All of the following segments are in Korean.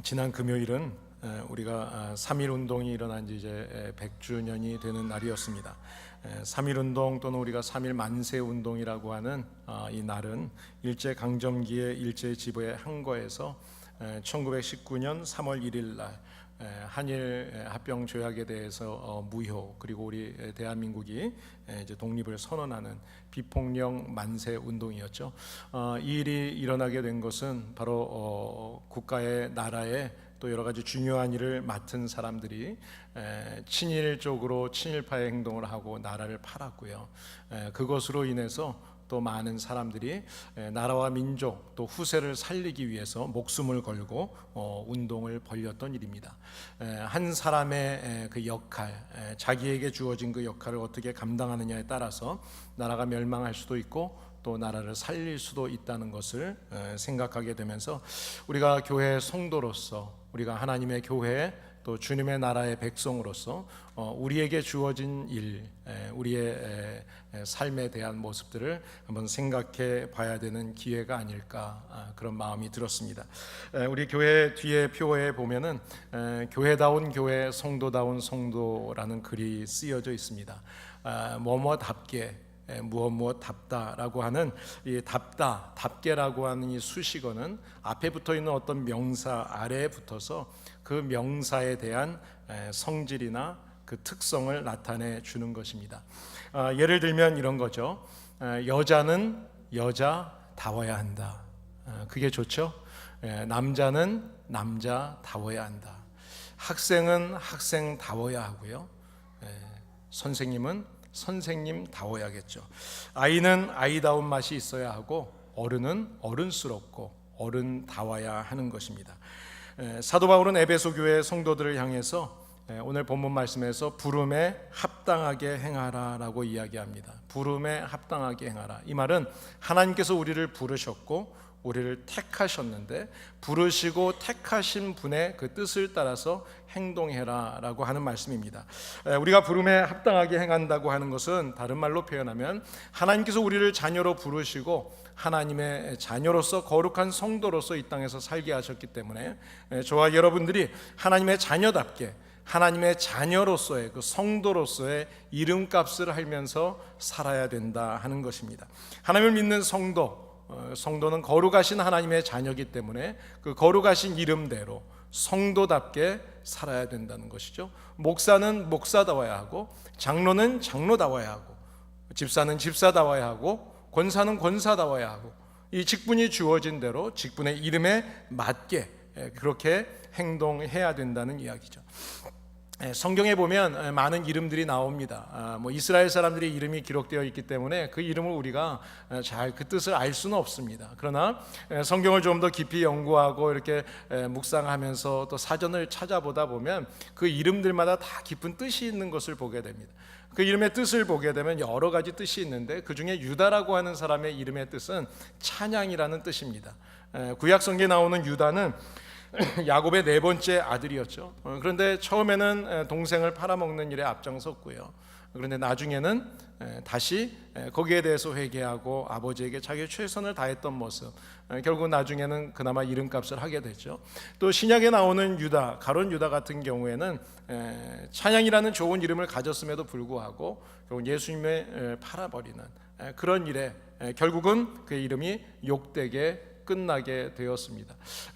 지난 금요일은 우리가 3.1 운동이 일어난 지 이제 100주년이 되는 날이었습니다. 3.1 운동 또는 우리가 3.1 만세 운동이라고 하는 이 날은 일제강점기의 일제지배의 항거에서 1919년 3월 1일 날 한일 합병 조약에 대해서 무효, 그리고 우리 대한민국이 이제 독립을 선언하는 비폭력 만세 운동이었죠. 이 일이 일어나게 된 것은 바로 국가의 나라의 또 여러 가지 중요한 일을 맡은 사람들이 친일적으로 친일파의 행동을 하고 나라를 팔았고요. 그것으로 인해서 또 많은 사람들이 나라와 민족 또 후세를 살리기 위해서 목숨을 걸고 운동을 벌였던 일입니다. 한 사람의 그 역할, 자기에게 주어진 그 역할을 어떻게 감당하느냐에 따라서 나라가 멸망할 수도 있고 또 나라를 살릴 수도 있다는 것을 생각하게 되면서 우리가 교회 성도로서, 우리가 하나님의 교회 또 주님의 나라의 백성으로서 우리에게 주어진 일, 우리의 삶에 대한 모습들을 한번 생각해 봐야 되는 기회가 아닐까, 그런 마음이 들었습니다. 우리 교회 뒤에 표에 보면은 교회다운 교회, 성도다운 성도라는 글이 쓰여져 있습니다. 뭐뭐답게 무엇무엇답다라고 하는 이 답다, 답게라고 하는 이 수식어는 앞에 붙어 있는 어떤 명사 아래에 붙어서 그 명사에 대한 성질이나 그 특성을 나타내 주는 것입니다. 예를 들면 이런 거죠. 여자는 여자다워야 한다. 그게 좋죠. 남자는 남자다워야 한다. 학생은 학생다워야 하고요. 선생님은 선생님다워야겠죠. 아이는 아이다운 맛이 있어야 하고 어른은 어른스럽고 어른다워야 하는 것입니다. 사도 바울은 에베소 교회 성도들을 향해서 오늘 본문 말씀에서 부름에 합당하게 행하라라고 이야기합니다. 부름에 합당하게 행하라. 이 말은 하나님께서 우리를 부르셨고 우리를 택하셨는데 부르시고 택하신 분의 그 뜻을 따라서 행동해라 라고 하는 말씀입니다. 우리가 부름에 합당하게 행한다고 하는 것은 다른 말로 표현하면 하나님께서 우리를 자녀로 부르시고 하나님의 자녀로서 거룩한 성도로서 이 땅에서 살게 하셨기 때문에 저와 여러분들이 하나님의 자녀답게 하나님의 자녀로서의 그 성도로서의 이름값을 알면서 살아야 된다 하는 것입니다. 하나님을 믿는 성도는 거룩하신 하나님의 자녀이기 때문에 그 거룩하신 이름대로 성도답게 살아야 된다는 것이죠. 목사는 목사다워야 하고 장로는 장로다워야 하고 집사는 집사다워야 하고 권사는 권사다워야 하고 이 직분이 주어진 대로 직분의 이름에 맞게 그렇게 행동해야 된다는 이야기죠. 성경에 보면 많은 이름들이 나옵니다. 이스라엘 사람들의 이름이 기록되어 있기 때문에 그 이름을 우리가 잘 그 뜻을 알 수는 없습니다. 그러나 성경을 좀 더 깊이 연구하고 이렇게 묵상하면서 또 사전을 찾아보다 보면 그 이름들마다 다 깊은 뜻이 있는 것을 보게 됩니다. 그 이름의 뜻을 보게 되면 여러 가지 뜻이 있는데 그 중에 유다라고 하는 사람의 이름의 뜻은 찬양이라는 뜻입니다. 구약 성경에 나오는 유다는 야곱의 네 번째 아들이었죠. 그런데 처음에는 동생을 팔아먹는 일에 앞장섰고요. 그런데 나중에는 다시 거기에 대해서 회개하고 아버지에게 자기의 최선을 다했던 모습, 결국 나중에는 그나마 이름값을 하게 됐죠. 또 신약에 나오는 유다, 가룟 유다 같은 경우에는 찬양이라는 좋은 이름을 가졌음에도 불구하고 결국 예수님을 팔아버리는 그런 일에 결국은 그 이름이 욕되게 끝나게 되었습니다.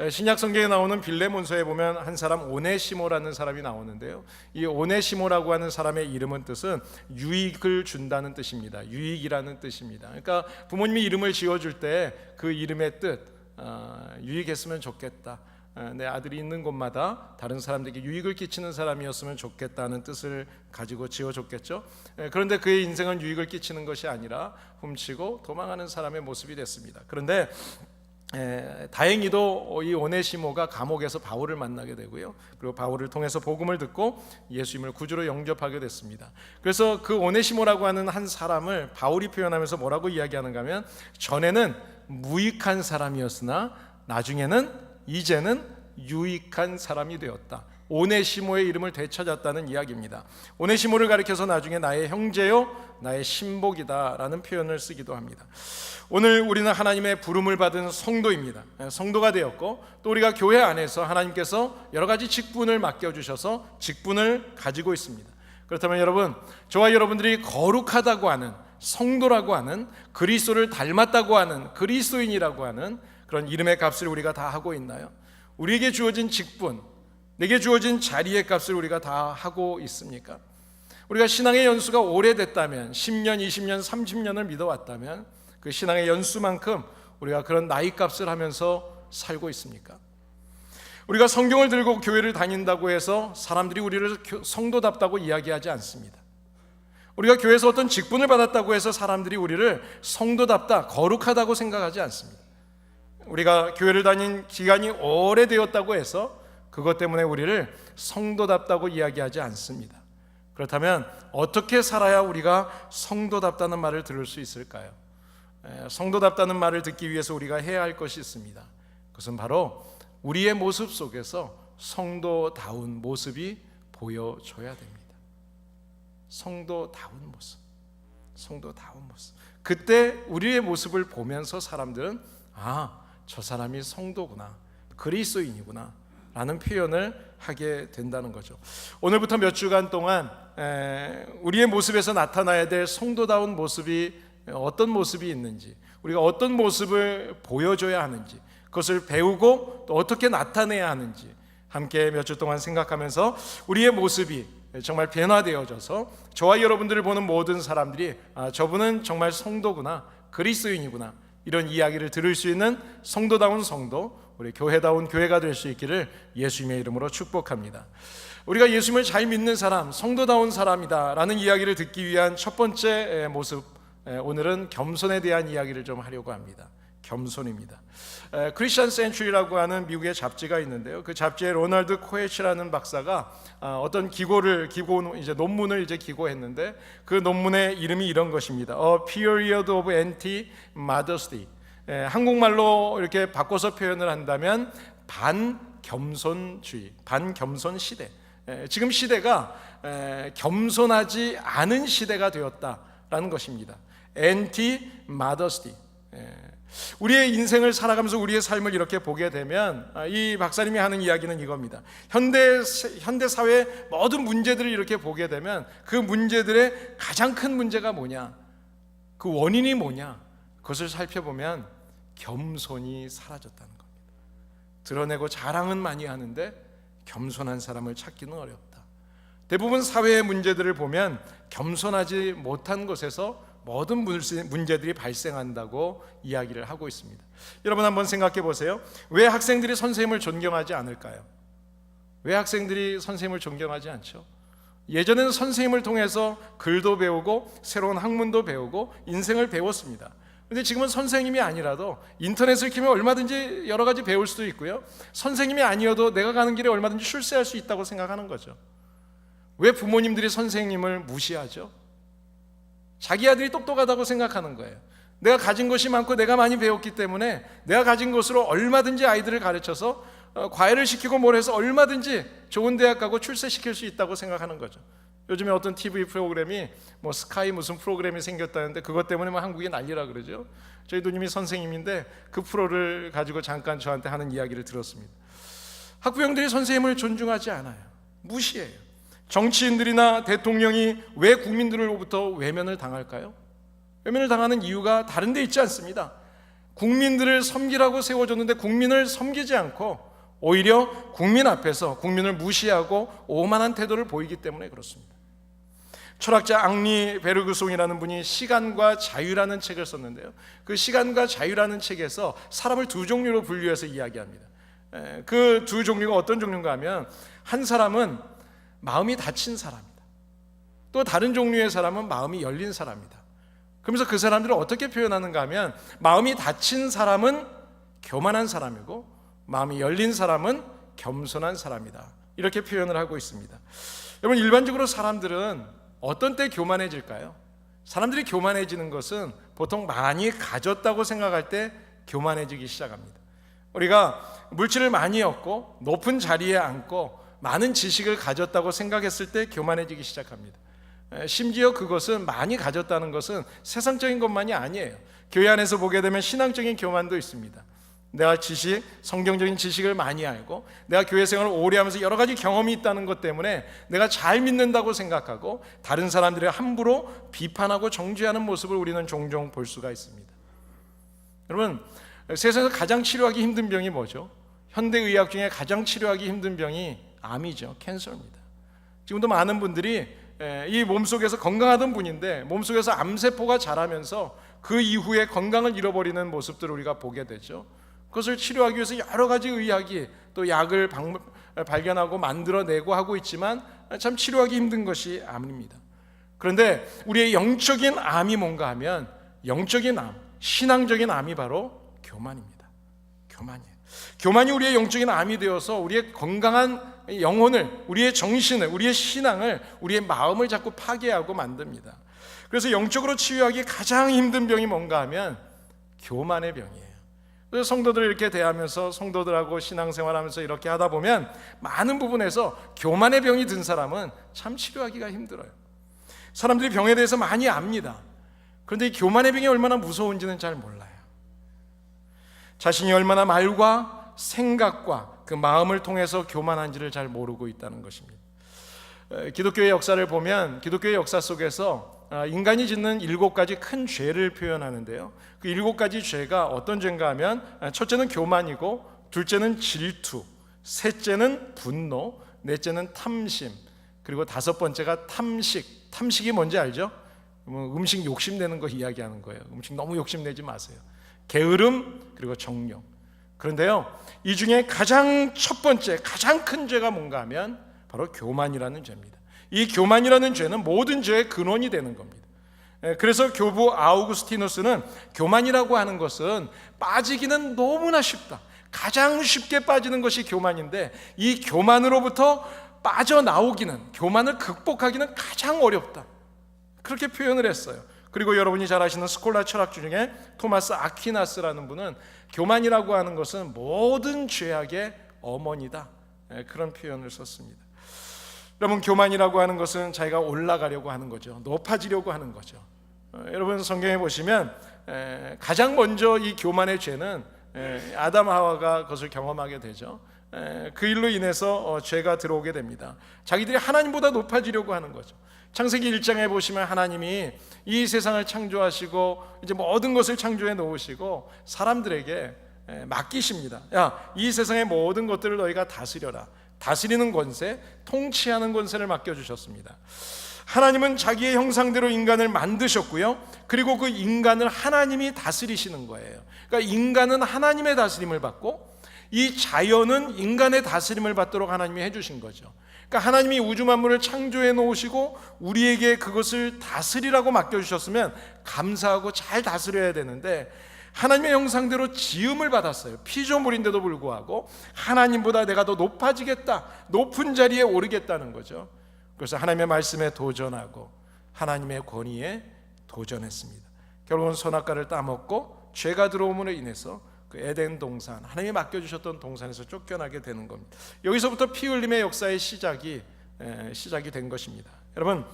신약 성경에 나오는 빌레몬서에 보면 한 사람 오네시모라는 사람이 나오는데요. 이 오네시모라고 하는 사람의 이름은 뜻은 유익을 준다는 뜻입니다. 유익이라는 뜻입니다. 그러니까 부모님이 이름을 지어줄 때 그 이름의 뜻, 유익했으면 좋겠다. 내 아들이 있는 곳마다 다른 사람들에게 유익을 끼치는 사람이었으면 좋겠다는 뜻을 가지고 지어줬겠죠. 그런데 그의 인생은 유익을 끼치는 것이 아니라 훔치고 도망하는 사람의 모습이 됐습니다. 그런데 다행히도 이 오네시모가 감옥에서 바울을 만나게 되고요. 그리고 바울을 통해서 복음을 듣고 예수님을 구주로 영접하게 됐습니다. 그래서 그 오네시모라고 하는 한 사람을 바울이 표현하면서 뭐라고 이야기하는가 하면 전에는 무익한 사람이었으나 이제는 유익한 사람이 되었다. 오네시모의 이름을 되찾았다는 이야기입니다. 오네시모를 가리켜서 나중에 나의 형제요 나의 신복이다라는 표현을 쓰기도 합니다. 오늘 우리는 하나님의 부름을 받은 성도입니다. 성도가 되었고 또 우리가 교회 안에서 하나님께서 여러 가지 직분을 맡겨주셔서 직분을 가지고 있습니다. 그렇다면 여러분, 저와 여러분들이 거룩하다고 하는, 성도라고 하는, 그리스도를 닮았다고 하는, 그리스도인이라고 하는 그런 이름의 값을 우리가 다 하고 있나요? 우리에게 주어진 직분, 내게 주어진 자리의 값을 우리가 다 하고 있습니까? 우리가 신앙의 연수가 오래됐다면, 10년, 20년, 30년을 믿어왔다면 그 신앙의 연수만큼 우리가 그런 나이 값을 하면서 살고 있습니까? 우리가 성경을 들고 교회를 다닌다고 해서 사람들이 우리를 성도답다고 이야기하지 않습니다. 우리가 교회에서 어떤 직분을 받았다고 해서 사람들이 우리를 성도답다, 거룩하다고 생각하지 않습니다. 우리가 교회를 다닌 기간이 오래되었다고 해서 그것 때문에 우리를 성도답다고 이야기하지 않습니다. 그렇다면 어떻게 살아야 우리가 성도답다는 말을 들을 수 있을까요? 성도답다는 말을 듣기 위해서 우리가 해야 할 것이 있습니다. 그것은 바로 우리의 모습 속에서 성도다운 모습이 보여줘야 됩니다. 성도다운 모습, 성도다운 모습. 그때 우리의 모습을 보면서 사람들은 저 사람이 성도구나, 그리스도인이구나 라는 표현을 하게 된다는 거죠. 오늘부터 몇 주간 동안 우리의 모습에서 나타나야 될 성도다운 모습이 어떤 모습이 있는지, 우리가 어떤 모습을 보여줘야 하는지, 그것을 배우고 또 어떻게 나타내야 하는지 함께 몇 주 동안 생각하면서 우리의 모습이 정말 변화되어져서 저와 여러분들을 보는 모든 사람들이 저분은 정말 성도구나, 그리스도인이구나, 이런 이야기를 들을 수 있는 성도다운 성도, 우리 교회다운 교회가 될 수 있기를 예수님의 이름으로 축복합니다. 우리가 예수님을 잘 믿는 사람, 성도다운 사람이다 라는 이야기를 듣기 위한 첫 번째 모습, 오늘은 겸손에 대한 이야기를 좀 하려고 합니다. 겸손입니다. 크리스천 센츄리라고 하는 미국의 잡지가 있는데요. 그 잡지에 로널드 코에치라는 박사가 어떤 논문을 이제 기고했는데 그 논문의 이름이 이런 것입니다. A Period of Anti-Modesty. 한국말로 이렇게 바꿔서 표현을 한다면 반겸손주의, 반겸손 시대. 지금 시대가 겸손하지 않은 시대가 되었다라는 것입니다. Anti-Modesty. 우리의 인생을 살아가면서 우리의 삶을 이렇게 보게 되면 이 박사님이 하는 이야기는 이겁니다. 현대 사회의 모든 문제들을 이렇게 보게 되면 그 문제들의 가장 큰 문제가 뭐냐, 그 원인이 뭐냐, 그것을 살펴보면 겸손이 사라졌다는 겁니다. 드러내고 자랑은 많이 하는데 겸손한 사람을 찾기는 어렵다. 대부분 사회의 문제들을 보면 겸손하지 못한 것에서 모든 문제들이 발생한다고 이야기를 하고 있습니다. 여러분 한번 생각해 보세요. 왜 학생들이 선생님을 존경하지 않을까요? 왜 학생들이 선생님을 존경하지 않죠? 예전에는 선생님을 통해서 글도 배우고 새로운 학문도 배우고 인생을 배웠습니다. 근데 지금은 선생님이 아니라도 인터넷을 켜면 얼마든지 여러 가지 배울 수도 있고요, 선생님이 아니어도 내가 가는 길에 얼마든지 출세할 수 있다고 생각하는 거죠. 왜 부모님들이 선생님을 무시하죠? 자기 아들이 똑똑하다고 생각하는 거예요. 내가 가진 것이 많고 내가 많이 배웠기 때문에 내가 가진 것으로 얼마든지 아이들을 가르쳐서 과외를 시키고 뭘 해서 얼마든지 좋은 대학 가고 출세시킬 수 있다고 생각하는 거죠. 요즘에 어떤 TV 프로그램이 스카이 무슨 프로그램이 생겼다는데 그것 때문에 한국이 난리라 그러죠. 저희 누님이 선생님인데 그 프로를 가지고 잠깐 저한테 하는 이야기를 들었습니다. 학부형들이 선생님을 존중하지 않아요. 무시해요. 정치인들이나 대통령이 왜 국민들로부터 외면을 당할까요? 외면을 당하는 이유가 다른 데 있지 않습니다. 국민들을 섬기라고 세워줬는데 국민을 섬기지 않고 오히려 국민 앞에서 국민을 무시하고 오만한 태도를 보이기 때문에 그렇습니다. 철학자 앙리 베르그송이라는 분이 시간과 자유라는 책을 썼는데요, 그 시간과 자유라는 책에서 사람을 두 종류로 분류해서 이야기합니다. 그 두 종류가 어떤 종류인가 하면, 한 사람은 마음이 닫힌 사람이다. 또 다른 종류의 사람은 마음이 열린 사람이다. 그러면서 그 사람들을 어떻게 표현하는가 하면, 마음이 닫힌 사람은 교만한 사람이고 마음이 열린 사람은 겸손한 사람이다, 이렇게 표현을 하고 있습니다. 여러분, 일반적으로 사람들은 어떤 때 교만해질까요? 사람들이 교만해지는 것은 보통 많이 가졌다고 생각할 때 교만해지기 시작합니다. 우리가 물질을 많이 얻고 높은 자리에 앉고 많은 지식을 가졌다고 생각했을 때 교만해지기 시작합니다. 심지어 그것은 많이 가졌다는 것은 세상적인 것만이 아니에요. 교회 안에서 보게 되면 신앙적인 교만도 있습니다. 내가 성경적인 지식을 많이 알고 내가 교회 생활을 오래 하면서 여러 가지 경험이 있다는 것 때문에 내가 잘 믿는다고 생각하고 다른 사람들을 함부로 비판하고 정죄하는 모습을 우리는 종종 볼 수가 있습니다. 여러분, 세상에서 가장 치료하기 힘든 병이 뭐죠? 현대의학 중에 가장 치료하기 힘든 병이 암이죠. 캔서입니다. 지금도 많은 분들이 이 몸속에서 건강하던 분인데 몸속에서 암세포가 자라면서 그 이후에 건강을 잃어버리는 모습들을 우리가 보게 되죠. 그것을 치료하기 위해서 여러 가지 의학이 또 약을 발견하고 만들어내고 하고 있지만 참 치료하기 힘든 것이 암입니다. 그런데 우리의 영적인 암이 뭔가 하면 영적인 암, 신앙적인 암이 바로 교만입니다. 교만이에요. 교만이 우리의 영적인 암이 되어서 우리의 건강한 영혼을, 우리의 정신을, 우리의 신앙을, 우리의 마음을 자꾸 파괴하고 만듭니다. 그래서 영적으로 치유하기 가장 힘든 병이 뭔가 하면 교만의 병이에요. 그래서 성도들을 이렇게 대하면서 성도들하고 신앙생활하면서 이렇게 하다 보면 많은 부분에서 교만의 병이 든 사람은 참 치료하기가 힘들어요. 사람들이 병에 대해서 많이 압니다. 그런데 이 교만의 병이 얼마나 무서운지는 잘 몰라요. 자신이 얼마나 말과 생각과 그 마음을 통해서 교만한지를 잘 모르고 있다는 것입니다. 기독교의 역사를 보면 기독교의 역사 속에서 인간이 짓는 7가지 큰 죄를 표현하는데요, 그 7가지 죄가 어떤 죄인가 하면 첫째는 교만이고, 둘째는 질투, 셋째는 분노, 넷째는 탐심, 그리고 5번째가 탐식. 탐식이 뭔지 알죠? 음식 욕심내는 거 이야기하는 거예요. 음식 너무 욕심내지 마세요. 게으름, 그리고 정욕. 그런데요, 이 중에 가장 첫 번째, 가장 큰 죄가 뭔가 하면 바로 교만이라는 죄입니다. 이 교만이라는 죄는 모든 죄의 근원이 되는 겁니다. 그래서 교부 아우구스티누스는 교만이라고 하는 것은 빠지기는 너무나 쉽다, 가장 쉽게 빠지는 것이 교만인데 이 교만으로부터 빠져나오기는, 교만을 극복하기는 가장 어렵다, 그렇게 표현을 했어요. 그리고 여러분이 잘 아시는 스콜라 철학주 중에 토마스 아퀴나스라는 분은 교만이라고 하는 것은 모든 죄악의 어머니다, 그런 표현을 썼습니다. 여러분, 교만이라고 하는 것은 자기가 올라가려고 하는 거죠. 높아지려고 하는 거죠. 여러분, 성경에 보시면 가장 먼저 이 교만의 죄는 아담 하와가 그것을 경험하게 되죠. 그 일로 인해서 죄가 들어오게 됩니다. 자기들이 하나님보다 높아지려고 하는 거죠. 창세기 1장에 보시면 하나님이 이 세상을 창조하시고 이제 모든 것을 창조해 놓으시고 사람들에게 맡기십니다. 야, 이 세상의 모든 것들을 너희가 다스려라. 다스리는 권세, 통치하는 권세를 맡겨주셨습니다. 하나님은 자기의 형상대로 인간을 만드셨고요, 그리고 그 인간을 하나님이 다스리시는 거예요. 그러니까 인간은 하나님의 다스림을 받고 이 자연은 인간의 다스림을 받도록 하나님이 해주신 거죠. 그러니까 하나님이 우주 만물을 창조해 놓으시고 우리에게 그것을 다스리라고 맡겨주셨으면 감사하고 잘 다스려야 되는데, 하나님의 형상대로 지음을 받았어요. 피조물인데도 불구하고 하나님보다 내가 더 높아지겠다, 높은 자리에 오르겠다는 거죠. 그래서 하나님의 말씀에 도전하고 하나님의 권위에 도전했습니다. 결국은 선악과를 따먹고 죄가 들어옴으로 인해서 그 에덴 동산, 하나님이 맡겨주셨던 동산에서 쫓겨나게 되는 겁니다. 여기서부터 피 흘림의 역사의 시작이 된 것입니다. 여러분,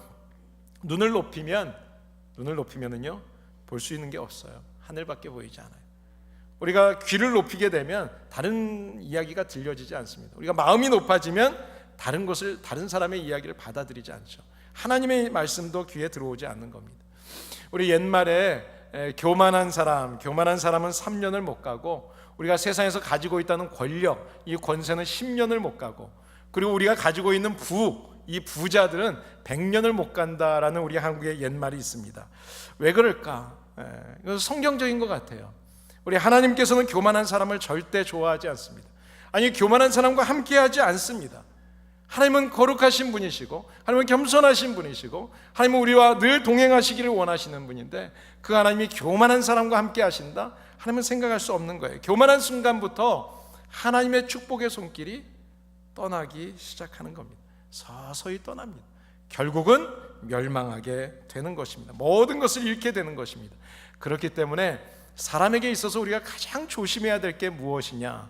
눈을 높이면은요 볼 수 있는 게 없어요. 하늘밖에 보이지 않아요. 우리가 귀를 높이게 되면 다른 이야기가 들려지지 않습니다. 우리가 마음이 높아지면 다른 사람의 이야기를 받아들이지 않죠. 하나님의 말씀도 귀에 들어오지 않는 겁니다. 우리 옛말에 교만한 사람은 3년을 못 가고, 우리가 세상에서 가지고 있다는 권력, 이 권세는 10년을 못 가고, 그리고 우리가 가지고 있는 이 부자들은 100년을 못 간다라는 우리 한국의 옛말이 있습니다. 왜 그럴까? 이건 성경적인 것 같아요. 우리 하나님께서는 교만한 사람을 절대 좋아하지 않습니다. 아니, 교만한 사람과 함께하지 않습니다. 하나님은 거룩하신 분이시고, 하나님은 겸손하신 분이시고, 하나님은 우리와 늘 동행하시기를 원하시는 분인데, 그 하나님이 교만한 사람과 함께 하신다? 하나님은 생각할 수 없는 거예요. 교만한 순간부터 하나님의 축복의 손길이 떠나기 시작하는 겁니다. 서서히 떠납니다. 결국은 멸망하게 되는 것입니다. 모든 것을 잃게 되는 것입니다. 그렇기 때문에 사람에게 있어서 우리가 가장 조심해야 될 게 무엇이냐?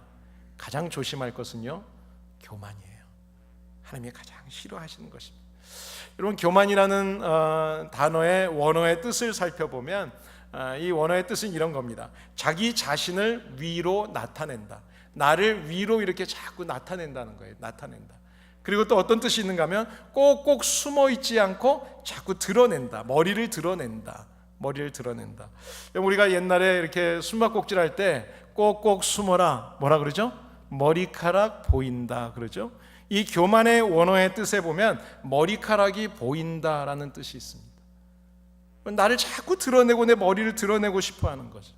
가장 조심할 것은요, 교만이에요. 하나님이 가장 싫어하시는 것입니다. 여러분, 교만이라는 단어의 원어의 뜻을 살펴보면 이 원어의 뜻은 이런 겁니다. 자기 자신을 위로 나타낸다. 나를 위로 이렇게 자꾸 나타낸다는 거예요. 나타낸다. 그리고 또 어떤 뜻이 있는가 하면 꼭꼭 숨어 있지 않고 자꾸 드러낸다. 머리를 드러낸다. 머리를 드러낸다. 우리가 옛날에 이렇게 숨바꼭질 할 때 꼭꼭 숨어라. 뭐라 그러죠? 머리카락 보인다 그러죠. 이 교만의 원어의 뜻에 보면 머리카락이 보인다라는 뜻이 있습니다. 나를 자꾸 드러내고 내 머리를 드러내고 싶어 하는 거죠.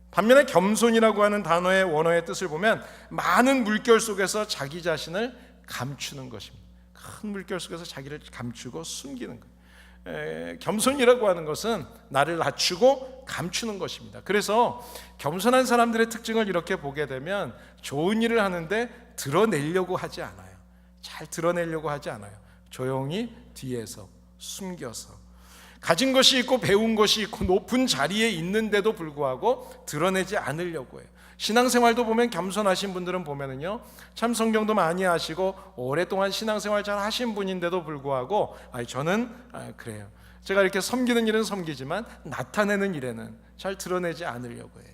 반면에 겸손이라고 하는 단어의 원어의 뜻을 보면 많은 물결 속에서 자기 자신을 감추는 것입니다. 큰 물결 속에서 자기를 감추고 숨기는 거예요. 겸손이라고 하는 것은 나를 낮추고 감추는 것입니다. 그래서 겸손한 사람들의 특징을 이렇게 보게 되면 좋은 일을 하는데 드러내려고 하지 않아요. 잘 드러내려고 하지 않아요. 조용히 뒤에서 숨겨서 가진 것이 있고 배운 것이 있고 높은 자리에 있는데도 불구하고 드러내지 않으려고 해요. 신앙생활도 보면 겸손하신 분들은 보면은요, 참 성경도 많이 하시고 오랫동안 신앙생활 잘 하신 분인데도 불구하고 저는 그래요. 제가 이렇게 섬기는 일은 섬기지만 나타내는 일에는 잘 드러내지 않으려고 해요.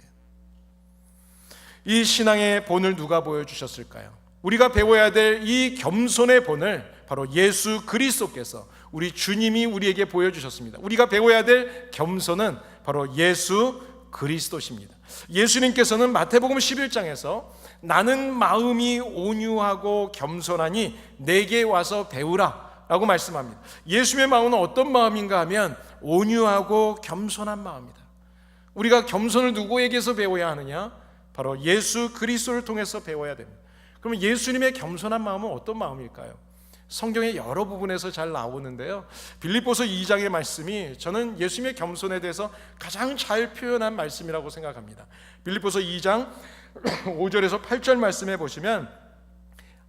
이 신앙의 본을 누가 보여주셨을까요? 우리가 배워야 될 이 겸손의 본을 바로 예수 그리스도께서, 우리 주님이 우리에게 보여주셨습니다. 우리가 배워야 될 겸손은 바로 예수 그리스도십니다. 예수님께서는 마태복음 11장에서 나는 마음이 온유하고 겸손하니 내게 와서 배우라 라고 말씀합니다. 예수님의 마음은 어떤 마음인가 하면 온유하고 겸손한 마음이다. 우리가 겸손을 누구에게서 배워야 하느냐? 바로 예수 그리스도를 통해서 배워야 됩니다. 그러면 예수님의 겸손한 마음은 어떤 마음일까요? 성경의 여러 부분에서 잘 나오는데요, 빌립보서 2장의 말씀이 저는 예수님의 겸손에 대해서 가장 잘 표현한 말씀이라고 생각합니다. 빌립보서 2장 5절에서 8절 말씀에 보시면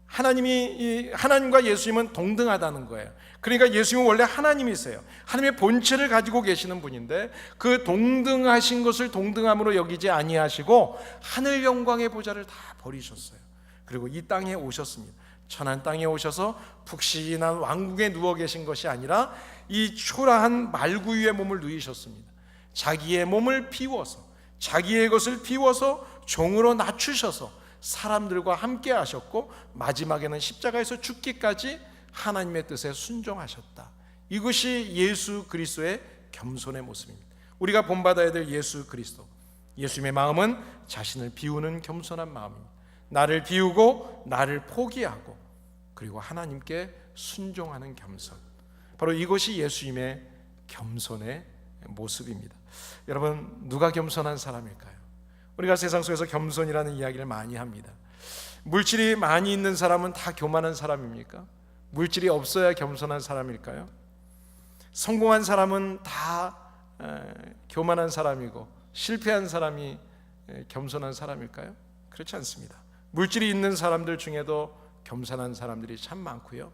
하나님과 예수님은 동등하다는 거예요. 그러니까 예수님은 원래 하나님이세요. 하나님의 본체를 가지고 계시는 분인데 그 동등하신 것을 동등함으로 여기지 아니하시고 하늘 영광의 보좌를 다 버리셨어요. 그리고 이 땅에 오셨습니다. 천한 땅에 오셔서 푹신한 왕궁에 누워 계신 것이 아니라 이 초라한 말구 위에 몸을 누이셨습니다. 자기의 몸을 비워서, 자기의 것을 비워서 종으로 낮추셔서 사람들과 함께 하셨고 마지막에는 십자가에서 죽기까지 하나님의 뜻에 순종하셨다. 이것이 예수 그리스도의 겸손의 모습입니다. 우리가 본받아야 될 예수 그리스도, 예수님의 마음은 자신을 비우는 겸손한 마음입니다. 나를 비우고 나를 포기하고 그리고 하나님께 순종하는 겸손, 바로 이것이 예수님의 겸손의 모습입니다. 여러분, 누가 겸손한 사람일까요? 우리가 세상 속에서 겸손이라는 이야기를 많이 합니다. 물질이 많이 있는 사람은 다 교만한 사람입니까? 물질이 없어야 겸손한 사람일까요? 성공한 사람은 다 교만한 사람이고 실패한 사람이 겸손한 사람일까요? 그렇지 않습니다. 물질이 있는 사람들 중에도 겸손한 사람들이 참 많고요,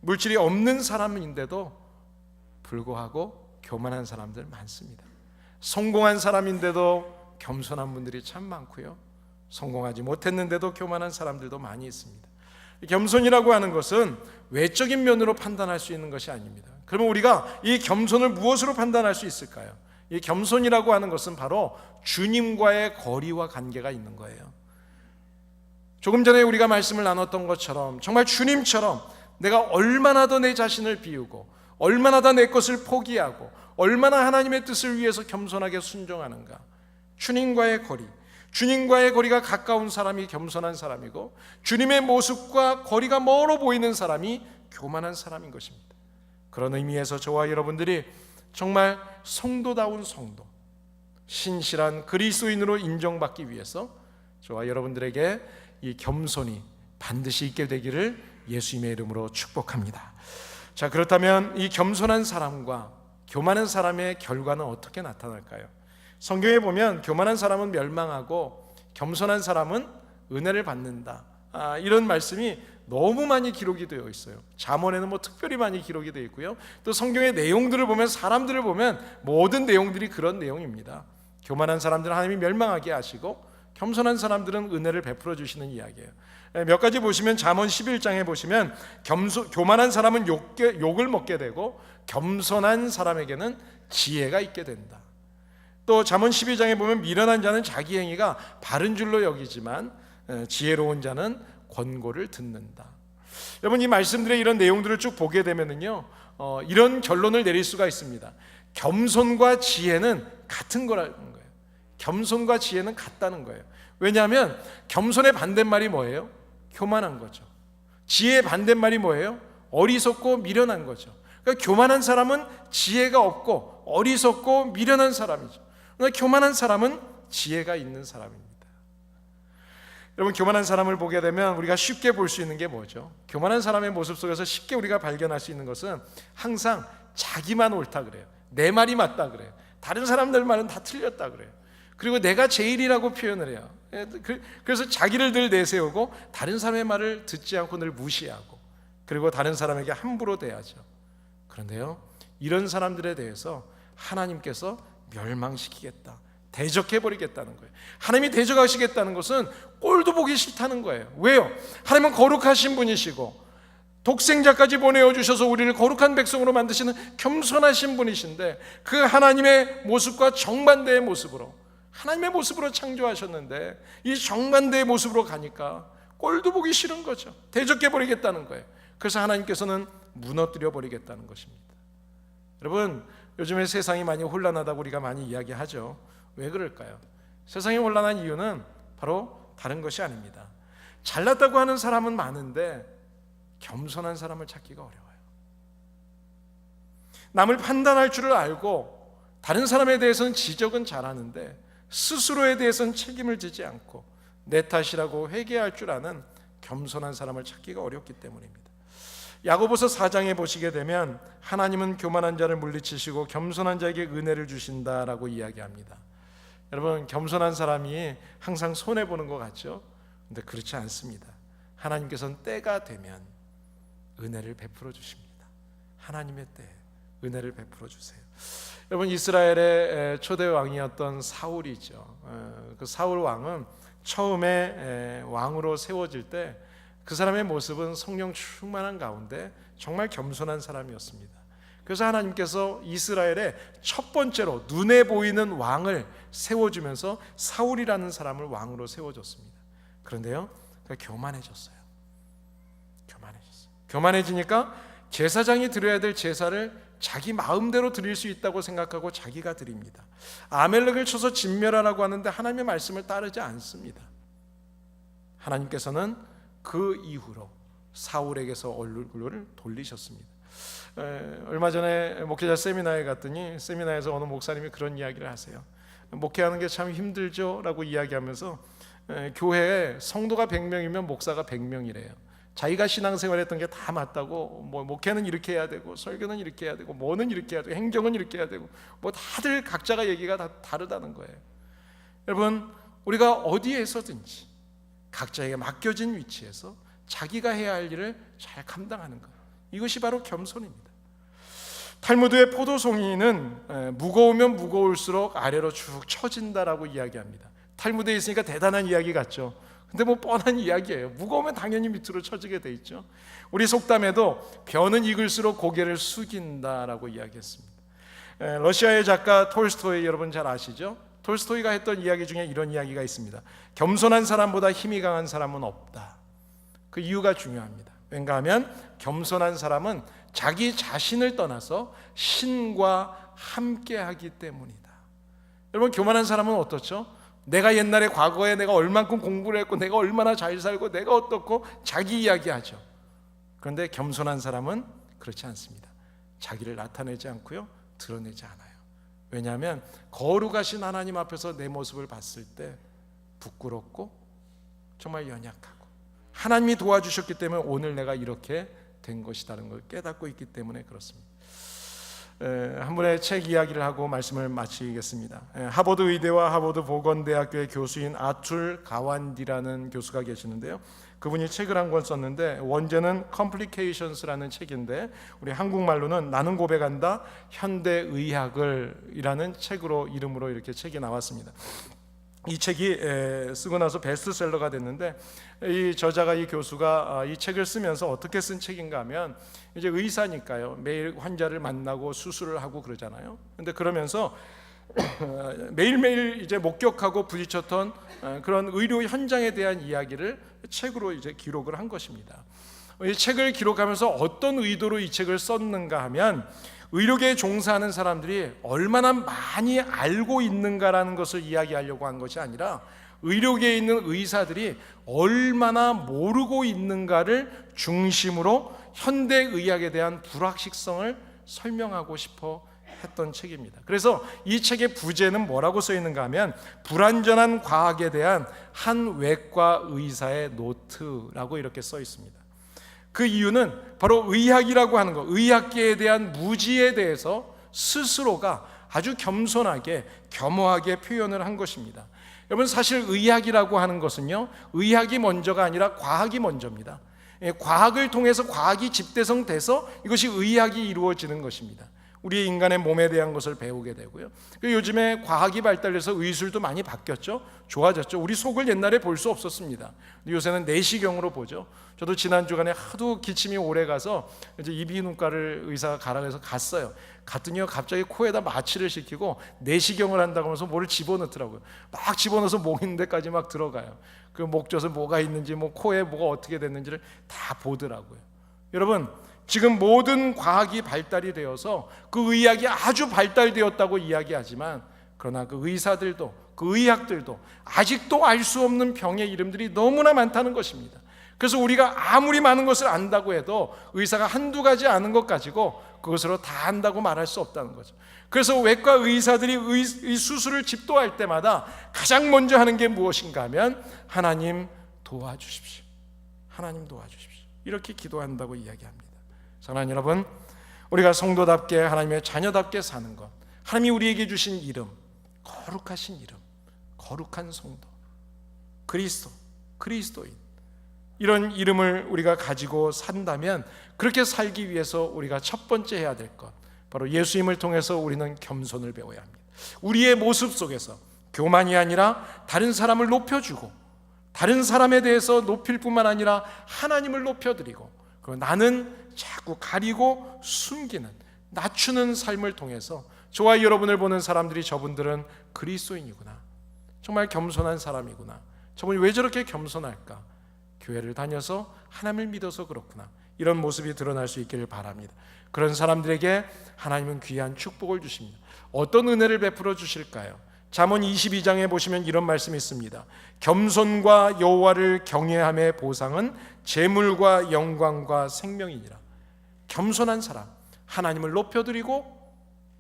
물질이 없는 사람인데도 불구하고 교만한 사람들 많습니다. 성공한 사람인데도 겸손한 분들이 참 많고요, 성공하지 못했는데도 교만한 사람들도 많이 있습니다. 겸손이라고 하는 것은 외적인 면으로 판단할 수 있는 것이 아닙니다. 그러면 우리가 이 겸손을 무엇으로 판단할 수 있을까요? 이 겸손이라고 하는 것은 바로 주님과의 거리와 관계가 있는 거예요. 조금 전에 우리가 말씀을 나눴던 것처럼 정말 주님처럼 내가 얼마나 더 내 자신을 비우고 얼마나 더 내 것을 포기하고 얼마나 하나님의 뜻을 위해서 겸손하게 순종하는가. 주님과의 거리, 주님과의 거리가 가까운 사람이 겸손한 사람이고 주님의 모습과 거리가 멀어 보이는 사람이 교만한 사람인 것입니다. 그런 의미에서 저와 여러분들이 정말 성도다운 성도, 신실한 그리스도인으로 인정받기 위해서 저와 여러분들에게 이 겸손이 반드시 있게 되기를 예수님의 이름으로 축복합니다. 자, 그렇다면 이 겸손한 사람과 교만한 사람의 결과는 어떻게 나타날까요? 성경에 보면 교만한 사람은 멸망하고 겸손한 사람은 은혜를 받는다, 이런 말씀이 너무 많이 기록이 되어 있어요. 잠언에는 특별히 많이 기록이 되어 있고요, 또 성경의 내용들을 보면, 사람들을 보면 모든 내용들이 그런 내용입니다. 교만한 사람들은 하나님이 멸망하게 하시고 겸손한 사람들은 은혜를 베풀어 주시는 이야기예요. 몇 가지 보시면 잠언 11장에 보시면 교만한 사람은 욕을 먹게 되고 겸손한 사람에게는 지혜가 있게 된다. 또 잠언 12장에 보면 미련한 자는 자기 행위가 바른 줄로 여기지만 지혜로운 자는 권고를 듣는다. 여러분, 이 말씀들의 이런 내용들을 쭉 보게 되면은요, 이런 결론을 내릴 수가 있습니다. 겸손과 지혜는 같은 거라는 거예요. 겸손과 지혜는 같다는 거예요. 왜냐하면 겸손의 반대말이 뭐예요? 교만한 거죠. 지혜의 반대말이 뭐예요? 어리석고 미련한 거죠. 그러니까 교만한 사람은 지혜가 없고 어리석고 미련한 사람이죠. 그러나 교만한 사람은 지혜가 있는 사람입니다. 여러분, 교만한 사람을 보게 되면 우리가 쉽게 볼 수 있는 게 뭐죠? 교만한 사람의 모습 속에서 쉽게 우리가 발견할 수 있는 것은 항상 자기만 옳다 그래요. 내 말이 맞다 그래요. 다른 사람들 말은 다 틀렸다 그래요. 그리고 내가 제일이라고 표현을 해요. 그래서 자기를 늘 내세우고 다른 사람의 말을 듣지 않고 늘 무시하고, 그리고 다른 사람에게 함부로 대하죠. 그런데요, 이런 사람들에 대해서 하나님께서 멸망시키겠다, 대적해버리겠다는 거예요. 하나님이 대적하시겠다는 것은 꼴도 보기 싫다는 거예요. 왜요? 하나님은 거룩하신 분이시고 독생자까지 보내어주셔서 우리를 거룩한 백성으로 만드시는 겸손하신 분이신데, 그 하나님의 모습과 정반대의 모습으로, 하나님의 모습으로 창조하셨는데 이 정반대의 모습으로 가니까 꼴도 보기 싫은 거죠. 대적해버리겠다는 거예요. 그래서 하나님께서는 무너뜨려 버리겠다는 것입니다. 여러분, 요즘에 세상이 많이 혼란하다고 우리가 많이 이야기하죠. 왜 그럴까요? 세상이 혼란한 이유는 바로 다른 것이 아닙니다. 잘났다고 하는 사람은 많은데 겸손한 사람을 찾기가 어려워요. 남을 판단할 줄을 알고 다른 사람에 대해서는 지적은 잘하는데 스스로에 대해서는 책임을 지지 않고 내 탓이라고 회개할 줄 아는 겸손한 사람을 찾기가 어렵기 때문입니다. 야고보서 4장에 보시게 되면 하나님은 교만한 자를 물리치시고 겸손한 자에게 은혜를 주신다라고 이야기합니다. 여러분, 겸손한 사람이 항상 손해보는 것 같죠? 근데 그렇지 않습니다. 하나님께서는 때가 되면 은혜를 베풀어 주십니다. 하나님의 때에 은혜를 베풀어 주세요. 여러분, 이스라엘의 초대 왕이었던 사울이죠. 그 사울 왕은 처음에 왕으로 세워질 때 그 사람의 모습은 성령 충만한 가운데 정말 겸손한 사람이었습니다. 그래서 하나님께서 이스라엘의 첫 번째로 눈에 보이는 왕을 세워주면서 사울이라는 사람을 왕으로 세워줬습니다. 그런데요, 교만해졌어요. 교만해지니까 제사장이 드려야 될 제사를 자기 마음대로 드릴 수 있다고 생각하고 자기가 드립니다. 아멜렉을 쳐서 진멸하라고 하는데 하나님의 말씀을 따르지 않습니다. 하나님께서는 그 이후로 사울에게서 얼굴을 돌리셨습니다. 얼마 전에 목회자 세미나에 갔더니 세미나에서 어느 목사님이 그런 이야기를 하세요. 목회하는 게 참 힘들죠? 라고 이야기하면서 교회에 성도가 100명이면 목사가 100명이래요. 자기가 신앙생활했던 게 다 맞다고, 뭐 목회는 이렇게 해야 되고 설교는 이렇게 해야 되고 뭐는 이렇게 해야 되고 행정은 이렇게 해야 되고 뭐 다들 각자가 얘기가 다 다르다는 거예요. 여러분, 우리가 어디에서든지 각자에게 맡겨진 위치에서 자기가 해야 할 일을 잘 감당하는 것, 이것이 바로 겸손입니다. 탈무드의 포도송이는 무거우면 무거울수록 아래로 쭉 처진다라고 이야기합니다. 탈무드에 있으니까 대단한 이야기 같죠. 근데 뭐 뻔한 이야기예요. 무거우면 당연히 밑으로 처지게 돼 있죠. 우리 속담에도 벼는 익을수록 고개를 숙인다라고 이야기했습니다. 러시아의 작가 톨스토이 여러분 잘 아시죠? 톨스토이가 했던 이야기 중에 이런 이야기가 있습니다. 겸손한 사람보다 힘이 강한 사람은 없다. 그 이유가 중요합니다. 왠가 하면 겸손한 사람은 자기 자신을 떠나서 신과 함께하기 때문이다. 여러분, 교만한 사람은 어떻죠? 내가 옛날에 과거에 내가 얼만큼 공부를 했고 내가 얼마나 잘 살고 내가 어떻고 자기 이야기하죠. 그런데 겸손한 사람은 그렇지 않습니다. 자기를 나타내지 않고요, 드러내지 않아요. 왜냐하면 거룩하신 하나님 앞에서 내 모습을 봤을 때 부끄럽고 정말 연약하고 하나님이 도와주셨기 때문에 오늘 내가 이렇게 된 것이라는 걸 깨닫고 있기 때문에 그렇습니다. 한 분의 책 이야기를 하고 말씀을 마치겠습니다. 하버드 의대와 하버드 보건대학교의 교수인 아툴 가완디라는 교수가 계시는데요, 그분이 책을 한 권 썼는데 원제는 Complications라는 책인데 우리 한국말로는 나는 고백한다 현대의학을 이라는 책으로 이름으로 이렇게 책이 나왔습니다. 이 책이 쓰고 나서 베스트셀러가 됐는데, 이 저자가, 이 교수가 이 책을 쓰면서 어떻게 쓴 책인가 하면, 이제 의사니까요, 매일 환자를 만나고 수술을 하고 그러잖아요. 근데 그러면서 매일매일 이제 목격하고 부딪혔던 그런 의료 현장에 대한 이야기를 책으로 이제 기록을 한 것입니다. 이 책을 기록하면서 어떤 의도로 이 책을 썼는가 하면, 의료계에 종사하는 사람들이 얼마나 많이 알고 있는가라는 것을 이야기하려고 한 것이 아니라, 의료계에 있는 의사들이 얼마나 모르고 있는가를 중심으로 현대의학에 대한 불확실성을 설명하고 싶어 했던 책입니다. 그래서 이 책의 부제는 뭐라고 써 있는가 하면, 불완전한 과학에 대한 한 외과 의사의 노트라고 이렇게 써 있습니다. 그 이유는 바로 의학이라고 하는 것, 의학계에 대한 무지에 대해서 스스로가 아주 겸손하게, 겸허하게 표현을 한 것입니다. 여러분, 사실 의학이라고 하는 것은요, 의학이 먼저가 아니라 과학이 먼저입니다. 과학을 통해서 과학이 집대성돼서 이것이 의학이 이루어지는 것입니다. 우리 인간의 몸에 대한 것을 배우게 되고요. 요즘에 과학이 발달해서 의술도 많이 바뀌었죠. 좋아졌죠. 우리 속을 옛날에 볼 수 없었습니다. 요새는 내시경으로 보죠. 저도 지난 주간에 하도 기침이 오래 가서 이제 이비인후과를 의사가 가라 해서 갔어요. 갔더니요, 갑자기 코에다 마취를 시키고 내시경을 한다고 하면서 뭐를 집어넣더라고요. 막 집어넣어서 목 있는 데까지 막 들어가요. 그 목젖에 뭐가 있는지, 뭐 코에 뭐가 어떻게 됐는지를 다 보더라고요. 여러분, 지금 모든 과학이 발달이 되어서 그 의학이 아주 발달되었다고 이야기하지만, 그러나 그 의사들도, 그 의학들도 아직도 알 수 없는 병의 이름들이 너무나 많다는 것입니다. 그래서 우리가 아무리 많은 것을 안다고 해도 의사가 한두 가지 아는 것 가지고 그것으로 다 안다고 말할 수 없다는 거죠. 그래서 외과 의사들이 이 수술을 집도할 때마다 가장 먼저 하는 게 무엇인가 하면, 하나님 도와주십시오, 하나님 도와주십시오, 이렇게 기도한다고 이야기합니다. 사랑하는 여러분, 우리가 성도답게, 하나님의 자녀답게 사는 것, 하나님이 우리에게 주신 이름, 거룩하신 이름, 거룩한 성도, 그리스도인, 이런 이름을 우리가 가지고 산다면, 그렇게 살기 위해서 우리가 첫 번째 해야 될 것, 바로 예수님을 통해서 우리는 겸손을 배워야 합니다. 우리의 모습 속에서 교만이 아니라 다른 사람을 높여주고, 다른 사람에 대해서 높일 뿐만 아니라 하나님을 높여드리고, 그리고 나는 자꾸 가리고 숨기는, 낮추는 삶을 통해서 저와 여러분을 보는 사람들이, 저분들은 그리스도인이구나, 정말 겸손한 사람이구나, 저분이 왜 저렇게 겸손할까, 교회를 다녀서 하나님을 믿어서 그렇구나, 이런 모습이 드러날 수 있기를 바랍니다. 그런 사람들에게 하나님은 귀한 축복을 주십니다. 어떤 은혜를 베풀어 주실까요? 잠언 22장에 보시면 이런 말씀이 있습니다. 겸손과 여호와를 경외함의 보상은 재물과 영광과 생명이니라. 겸손한 사람, 하나님을 높여드리고,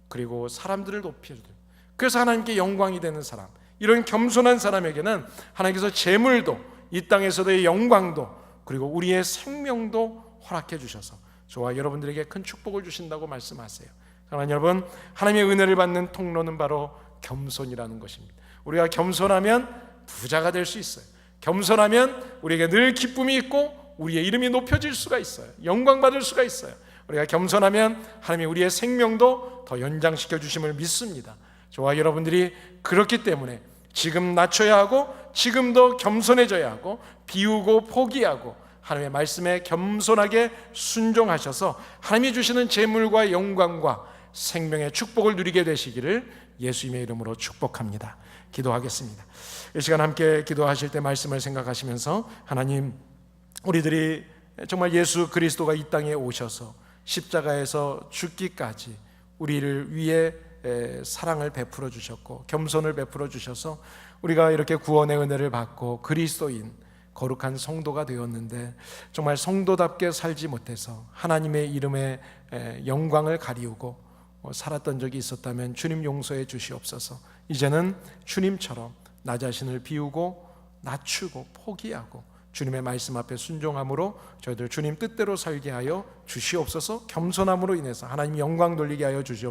그리고 사람들을 높여드리고, 그래서 하나님께 영광이 되는 사람, 이런 겸손한 사람에게는 하나님께서 재물도, 이 땅에서도의 영광도, 그리고 우리의 생명도 허락해 주셔서 저와 여러분들에게 큰 축복을 주신다고 말씀하세요. 사랑하는 여러분, 하나님의 은혜를 받는 통로는 바로 겸손이라는 것입니다. 우리가 겸손하면 부자가 될 수 있어요. 겸손하면 우리에게 늘 기쁨이 있고 우리의 이름이 높여질 수가 있어요. 영광 받을 수가 있어요. 우리가 겸손하면 하나님이 우리의 생명도 더 연장시켜 주심을 믿습니다. 저와 여러분들이 그렇기 때문에 지금 낮춰야 하고, 지금도 겸손해져야 하고, 비우고 포기하고 하나님의 말씀에 겸손하게 순종하셔서 하나님이 주시는 재물과 영광과 생명의 축복을 누리게 되시기를 예수님의 이름으로 축복합니다. 기도하겠습니다. 이 시간 함께 기도하실 때 말씀을 생각하시면서, 하나님, 우리들이 정말 예수 그리스도가 이 땅에 오셔서 십자가에서 죽기까지 우리를 위해 사랑을 베풀어 주셨고, 겸손을 베풀어 주셔서 우리가 이렇게 구원의 은혜를 받고 그리스도인, 거룩한 성도가 되었는데, 정말 성도답게 살지 못해서 하나님의 이름의 영광을 가리우고 살았던 적이 있었다면 주님 용서해 주시옵소서. 이제는 주님처럼 나 자신을 비우고 낮추고 포기하고 주님의 말씀 앞에 순종함으로 저희들 주님 뜻대로 살게 하여 주시옵소서. 겸손함으로 인해서 하나님 영광 돌리게 하여 주시옵소서.